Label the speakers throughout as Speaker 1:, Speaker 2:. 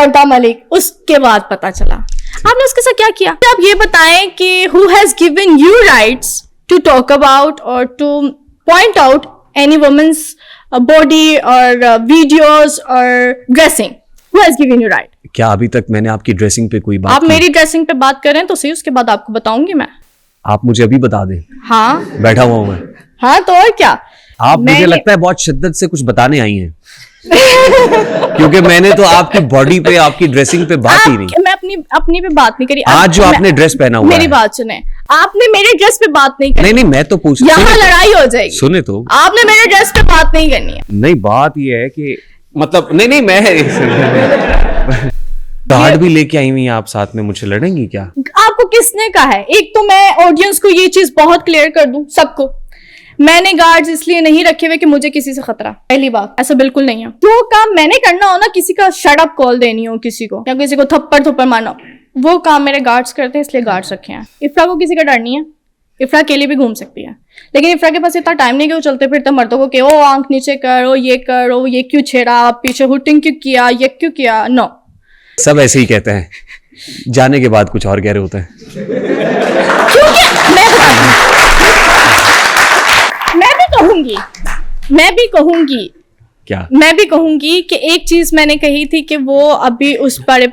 Speaker 1: वर्दा मलिक, उसके बाद पता चला। आपने उसके साथ क्या किया? आप ये बताएं कि who has given you rights to talk about or to point out any woman's body or videos or dressing? Who has given you right?
Speaker 2: क्या अभी तक मैंने आपकी ड्रेसिंग पे कोई बात
Speaker 1: आप
Speaker 2: की?
Speaker 1: मेरी ड्रेसिंग पे बात कर रहे हैं तो सही, उसके बाद आपको बताऊंगी मैं।
Speaker 2: आप मुझे अभी बता दें।
Speaker 1: हाँ
Speaker 2: बैठा हुआ हूँ मैं।
Speaker 1: हाँ तो और क्या?
Speaker 2: आप मुझे लगता है बहुत शिद्दत से कुछ बताने आई हैं। क्योंकि मैंने तो आपकी बॉडी पे, आपकी ड्रेसिंग पे बात ही नहीं।
Speaker 1: मैं अपनी पे बात नहीं करी।
Speaker 2: आज जो आपने ड्रेस पहना हुआ
Speaker 1: मेरी
Speaker 2: है,
Speaker 1: बात सुने, आपने मेरे ड्रेस पे बात नहीं करनी।
Speaker 2: नहीं मैं तो पूछ,
Speaker 1: यहाँ लड़ाई हो जाएगी।
Speaker 2: सुने तो,
Speaker 1: आपने मेरे ड्रेस पे बात नहीं करनी है।
Speaker 2: नहीं बात ये है कि मतलब नहीं मैं कार्ड भी लेके आई हुई हैं आप साथ में, मुझसे लड़ेंगी क्या?
Speaker 1: आपको किसने कहा है? एक तो मैं ऑडियंस को ये चीज बहुत क्लियर कर दूं सबको, मैंने गार्ड्स इसलिए नहीं रखे हुए कि मुझे किसी से खतरा। पहली बात, ऐसा बिल्कुल नहीं है। जो काम मैंने करना हो ना, किसी का शट अप कॉल देनी हो किसी को, या किसी को थप्पड़ मारना हो, वो काम मेरे गार्ड्स करते हैं, इसलिए गार्ड्स रखे हैं। इफ्रा को किसी का डर नहीं है, इफ्रा अकेली भी घूम सकती है, लेकिन इफ्रा के पास इतना टाइम नहीं कि वो चलते फिरते मर्दों को कि ओ आंख नीचे कर, ओ ये कर, ओ ये क्यों छेड़ा, पीछे हुटिंग क्यों किया, ये क्यों किया। नो,
Speaker 2: सब ऐसे ही कहते हैं, जाने के बाद कुछ और कह रहे होते हैं। मैं भी कहूंगी
Speaker 1: क्या? मैं भी कहूंगी कि एक चीज मैंने कही थी कि वो अभी उस बारे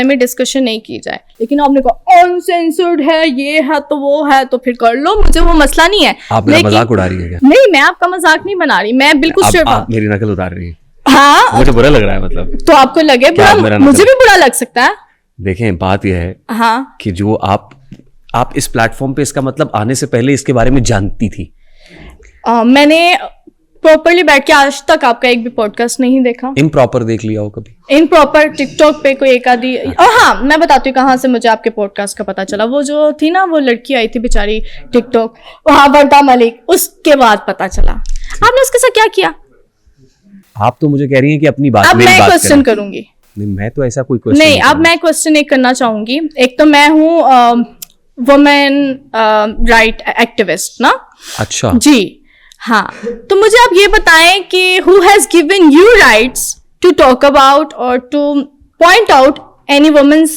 Speaker 1: में डिस्कशन नहीं की जाए, लेकिन आपने कहा अनसेंसर्ड है, ये है तो वो है, तो फिर कर लो, मुझे वो मसला नहीं है।
Speaker 2: आप मेरा मजाक उड़ा रही है क्या?
Speaker 1: नहीं, मैं आपका मजाक नहीं बना रही, मैं बिल्कुल
Speaker 2: आप मेरी नकल उतार रही है।
Speaker 1: हाँ,
Speaker 2: मुझे बुरा लग रहा है। मतलब
Speaker 1: तो आपको लगे बुरा, मुझे भी बुरा लग सकता है।
Speaker 2: देखें, बात यह है
Speaker 1: हाँ
Speaker 2: कि जो आप इस प्लेटफॉर्म पे, इसका मतलब आने से पहले इसके बारे में जानती थी?
Speaker 1: मैंने प्रॉपरली बैठ के आज तक आपका एक भी पॉडकास्ट नहीं देखा।
Speaker 2: इम्प्रॉपर देख लिया हो कभी?
Speaker 1: इम्प्रॉपर टिकटॉक पे कोई एक आधी। और हाँ, मैं बताती हूँ कहाँ से मुझे आपके पॉडकास्ट का पता चला। वो जो थी ना, वो लड़की आई थी बेचारी टिकटॉक, वहाँ वर्दा मलिक, उसके बाद पता चला। आपने उसके साथ क्या किया?
Speaker 2: आप तो मुझे कह रही हैं कि अपनी बात,
Speaker 1: अब मैं क्वेश्चन करूंगी।
Speaker 2: नहीं, मैं तो ऐसा कोई क्वेश्चन
Speaker 1: नहीं, अब मैं क्वेश्चन एक करना चाहूंगी। एक तो मैं हूँ वुमेन राइट एक्टिविस्ट ना।
Speaker 2: अच्छा
Speaker 1: जी हाँ, तो मुझे आप ये बताएं कि who has given you rights to talk about or to point out any woman's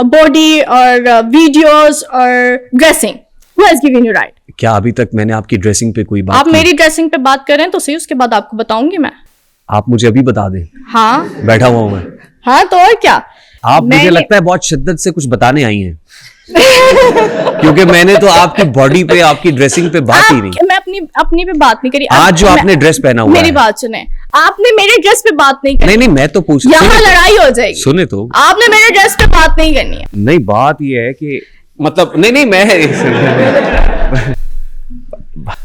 Speaker 1: body or videos or dressing? Who has given you right?
Speaker 2: क्या अभी तक मैंने आपकी ड्रेसिंग पे कोई बात
Speaker 1: आप
Speaker 2: की?
Speaker 1: मेरी ड्रेसिंग पे बात कर रहे हैं तो सही, उसके बाद आपको बताऊंगी मैं।
Speaker 2: आप मुझे अभी बता दें।
Speaker 1: हाँ
Speaker 2: बैठा हुआ हूँ मैं।
Speaker 1: हाँ तो और क्या?
Speaker 2: आप मुझे लगता है बहुत शिद्दत से कुछ बताने आई हैं। क्योंकि मैंने तो आपकी बॉडी पे, आपकी ड्रेसिंग पे बात ही नहीं।
Speaker 1: मैं अपनी पे बात नहीं करी।
Speaker 2: आज जो आपने ड्रेस पहना हुआ
Speaker 1: मेरी बात सुने, आपने मेरे ड्रेस पे बात नहीं करनी।
Speaker 2: नहीं मैं तो पूछ,
Speaker 1: यहाँ लड़ाई हो जाएगी।
Speaker 2: सुने तो,
Speaker 1: आपने मेरे ड्रेस पे बात नहीं करनी है।
Speaker 2: नहीं बात ये है कि मतलब नहीं मैं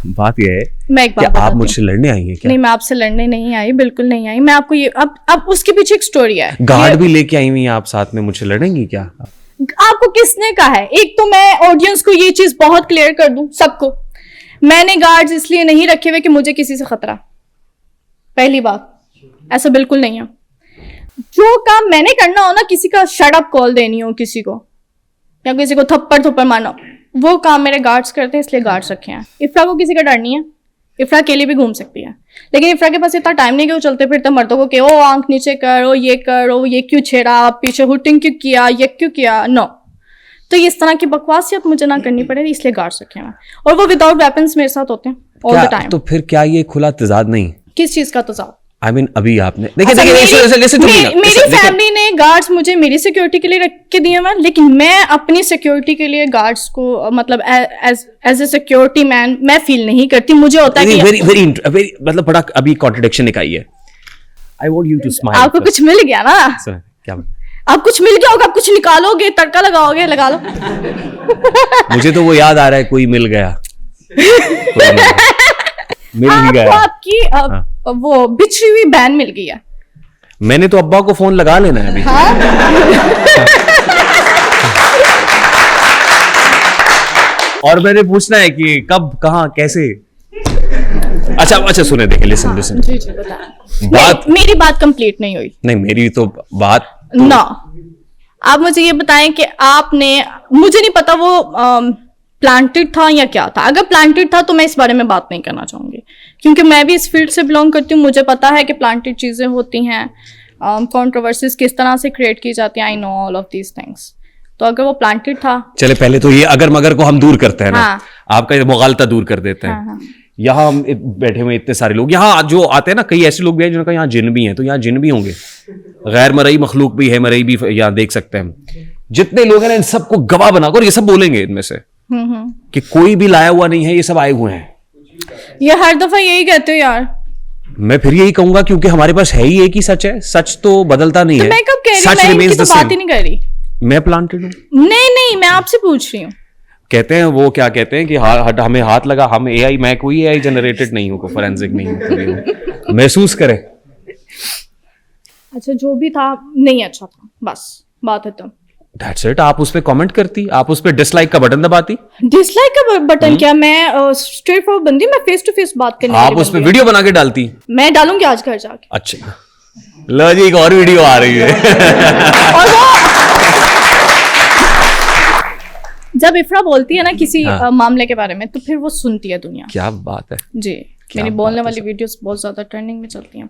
Speaker 2: बात यह है,
Speaker 1: मैं एक बात
Speaker 2: आप मुझसे लड़ने आई हैं क्या?
Speaker 1: नहीं, मैं आपसे लड़ने नहीं आई, बिल्कुल नहीं आई। मैं आपको ये अब उसके पीछे एक स्टोरी है।
Speaker 2: गार्ड भी लेके आई हुई हैं आप साथ में, मुझसे लड़ेंगी क्या?
Speaker 1: आपको किसने कहा है? एक तो मैं ऑडियंस को ये चीज बहुत क्लियर कर दूं सबको, मैंने गार्ड्स इसलिए नहीं रखे हुए कि मुझे किसी से खतरा। पहली बात, ऐसा बिल्कुल नहीं है। जो काम मैंने करना हो ना, किसी का शट अप कॉल देनी हो किसी को, या किसी को थप्पड़ मारना हो, वो काम मेरे गार्ड्स करते हैं, इसलिए गार्ड्स रखे हैं। इफ्रा को किसी का डर नहीं है, इफ्रा अकेली भी घूम सकती है, लेकिन इफ्रा के पास इतना टाइम नहीं कि वो चलते फिरते मर्दों को कि ओ आंख नीचे कर, ओ ये कर, ओ ये क्यों छेड़ा, पीछे हुटिंग क्यों किया, ये क्यों किया। नो, तो इस तरह की बकवासियत मुझे ना करनी पड़े, इसलिए गार्ड्स रखे हैं। और वो विदाउट वेपन्स मेरे साथ होते हैं ऑल द टाइम।
Speaker 2: तो फिर क्या ये खुला तजाद नहीं?
Speaker 1: किस चीज का तजाद?
Speaker 2: I mean, अभी आपने
Speaker 1: मेरी फैमिली ने गार्ड्स मुझे मेरी सिक्योरिटी के लिए रख के दिए हैं, लेकिन मैं अपनी सिक्योरिटी के लिए गार्ड्स को मतलब एज ए सिक्योरिटी मैन मैं फील नहीं करती। मुझे होता है कि
Speaker 2: वेरी मतलब बड़ा अभी कॉन्ट्रडिक्शन निकाई है। I want you to smile.
Speaker 1: आपको कुछ मिल गया ना?
Speaker 2: क्या?
Speaker 1: आप कुछ मिल गया होगा, आप कुछ निकालोगे, तड़का लगाओगे, लगा लो।
Speaker 2: मुझे तो वो याद आ रहा है, कोई मिल गया। मिल ही गया।
Speaker 1: आपकी वो बिछड़ी हुई बहन मिल गई है।
Speaker 2: मैंने तो अब्बा को फोन लगा लेना है अभी।
Speaker 1: हाँ?
Speaker 2: और मैंने पूछना है कि कब, कहाँ, कैसे। अच्छा सुने, देखिए, लिसन
Speaker 1: जी बता।
Speaker 2: बात
Speaker 1: मेरी बात कंप्लीट नहीं हुई।
Speaker 2: नहीं, मेरी तो बात
Speaker 1: ना। आप मुझे ये बताएं कि आपने, मुझे नहीं पता वो प्लांटेड था या क्या था। अगर प्लांटेड था तो मैं इस बारे में बात नहीं करना चाहूंगी, क्योंकि मैं भी इस फील्ड से बिलोंग करती हूँ। मुझे पता है कि प्लांटेड चीजें होती हैं, कंट्रोवर्सीज किस तरह से क्रिएट की जाती हैं, I know all of these things. तो अगर वो प्लांटेड था,
Speaker 2: चले पहले तो ये अगर मगर को हम दूर करते हैं ना,
Speaker 1: हाँ।
Speaker 2: आपका ये मुगालता दूर कर देते हैं।
Speaker 1: हाँ, हाँ।
Speaker 2: यहाँ हम बैठे हुए इतने सारे लोग, यहाँ जो आते हैं ना, कई ऐसे लोग भी हैं जिनका यहाँ जिन भी हैं, तो यहाँ जिन भी होंगे, गैर मरई मखलूक भी है, मरई भी यहाँ देख सकते हैं हम। जितने लोग हैं ना, इन सबको गवाह बनाकर, और ये सब बोलेंगे इनमें से कि कोई भी लाया हुआ नहीं है, ये सब आए हुए हैं।
Speaker 1: ये हर दफा यही कहते हो यार।
Speaker 2: मैं फिर यही कहूंगा, क्योंकि हमारे पास है ही एक ही सच है, सच तो बदलता नहीं
Speaker 1: तो
Speaker 2: है।
Speaker 1: मैं कब कह रही हूँ,
Speaker 2: सच
Speaker 1: मैं
Speaker 2: remains
Speaker 1: इनकी तो
Speaker 2: the
Speaker 1: बात
Speaker 2: same।
Speaker 1: ही नहीं कर रही।
Speaker 2: मैं प्लांटेड हूँ।
Speaker 1: नहीं, मैं आपसे पूछ रही हूँ।
Speaker 2: कहते हैं वो क्या कहते हैं कि हमें हाथ लगा, हम एआई, मैं कोई एआई जनरेटेड नहीं हूँ, फोरेंसिक नहीं हूँ, कभी हूँ। महसूस करें।
Speaker 1: अच्छा, जो भी था नहीं अच्छा था, बस बात है। तो
Speaker 2: दैट्स इट। आप उस पर कमेंट करती, आप उस पर डिसलाइक का बटन दबाती।
Speaker 1: डिसलाइक का बटन क्या? मैं स्ट्रेट फॉरवर्ड बंदी, मैं फेस टू फेस बात करने
Speaker 2: आप
Speaker 1: वाली
Speaker 2: उस पर
Speaker 1: बंदी
Speaker 2: वीडियो बना के डालती।
Speaker 1: हूँ। मैं डालूंगी आज घर जाके।
Speaker 2: अच्छा, लो जी, एक और वीडियो आ रही है।
Speaker 1: और वो जब इफ्रा बोलती है ना किसी
Speaker 2: हाँ।
Speaker 1: मामले के बारे में, तो फिर वो सुनती है दुनिया।
Speaker 2: क्या बात है।
Speaker 1: जी, मेरी बोलने वाली वीडियोस बहुत ज्यादा ट्रेंडिंग में चलती हैं।